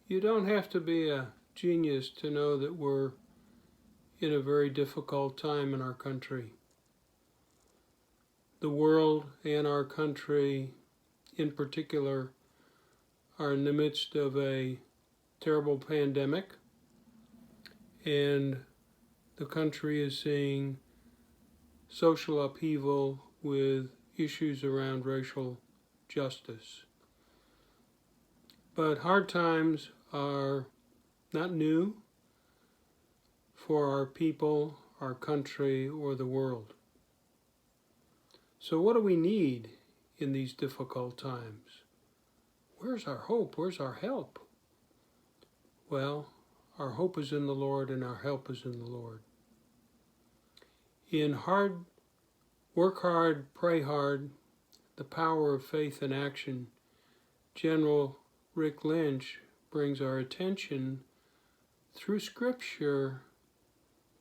You don't have to be a genius to know that we're in a very difficult time in our country. The world and our country in particular are in the midst of a terrible pandemic, and the country is seeing social upheaval with issues around racial justice. But hard times are not new for our people, our country, or the world. So what do we need in these difficult times? Where's our hope? Where's our help? Well, our hope is in the Lord and our help is in the Lord. In Work Hard, Pray Hard, The Power of Faith and Action, General Rick Lynch brings our attention through Scripture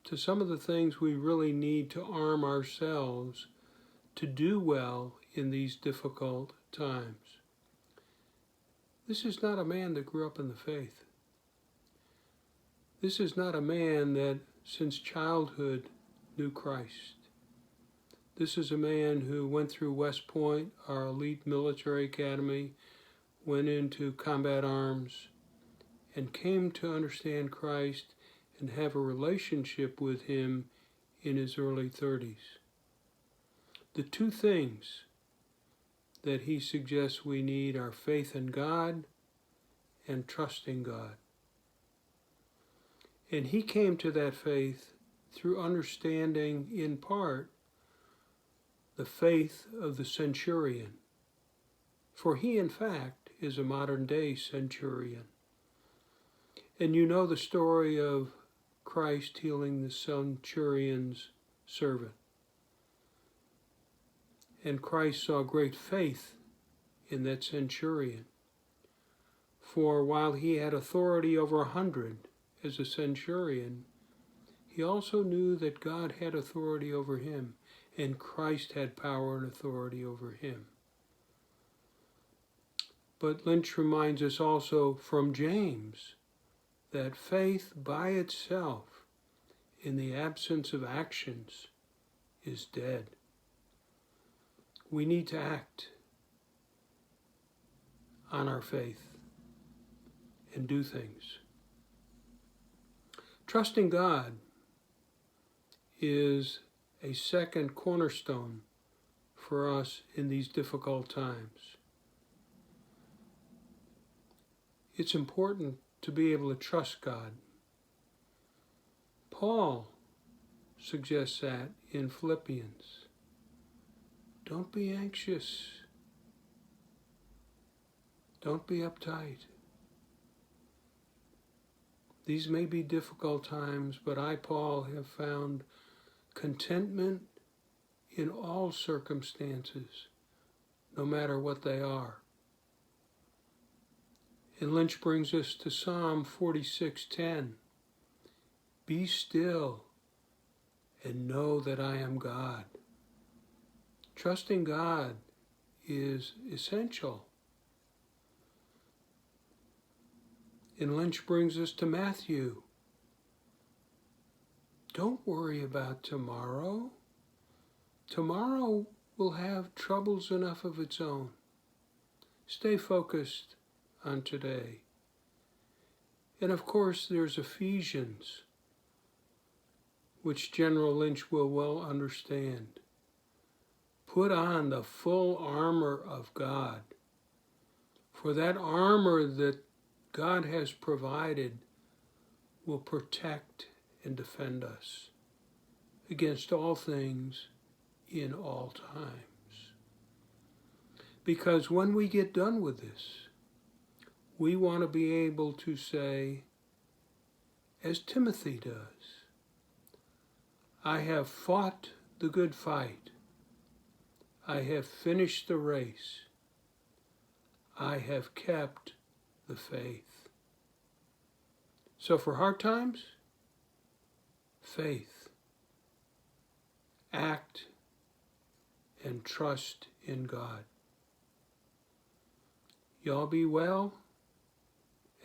to some of the things we really need to arm ourselves to do well in these difficult times. This is not a man that grew up in the faith. This is not a man that since childhood knew Christ. This is a man who went through West Point, our elite military academy, went into combat arms, and came to understand Christ and have a relationship with him in his early 30s. The two things that he suggests we need are faith in God and trusting God. And he came to that faith through understanding, in part, the faith of the centurion. For he, in fact, is a modern-day centurion. And you know the story of Christ healing the centurion's servant. And Christ saw great faith in that centurion. For while he had authority over 100 as a centurion, he also knew that God had authority over him, and Christ had power and authority over him. But Lynch reminds us also from James that faith by itself, in the absence of actions, is dead. We need to act on our faith and do things. Trusting God is a second cornerstone for us in these difficult times. It's important to be able to trust God. Paul suggests that in Philippians. Don't be anxious. Don't be uptight. These may be difficult times, but I, Paul, have found contentment in all circumstances, no matter what they are. And Lynch brings us to Psalm 46:10. Be still and know that I am God. Trusting God is essential. And Lynch brings us to Matthew. Don't worry about tomorrow. Tomorrow will have troubles enough of its own. Stay focused on today. And of course, there's Ephesians, which General Lynch will well understand. Put on the full armor of God. For that armor that God has provided will protect and defend us against all things in all times. Because when we get done with this, we want to be able to say, as Timothy does, I have fought the good fight. I have finished the race. I have kept the faith. So for hard times, faith. Act and trust in God. Y'all be well,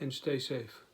and stay safe.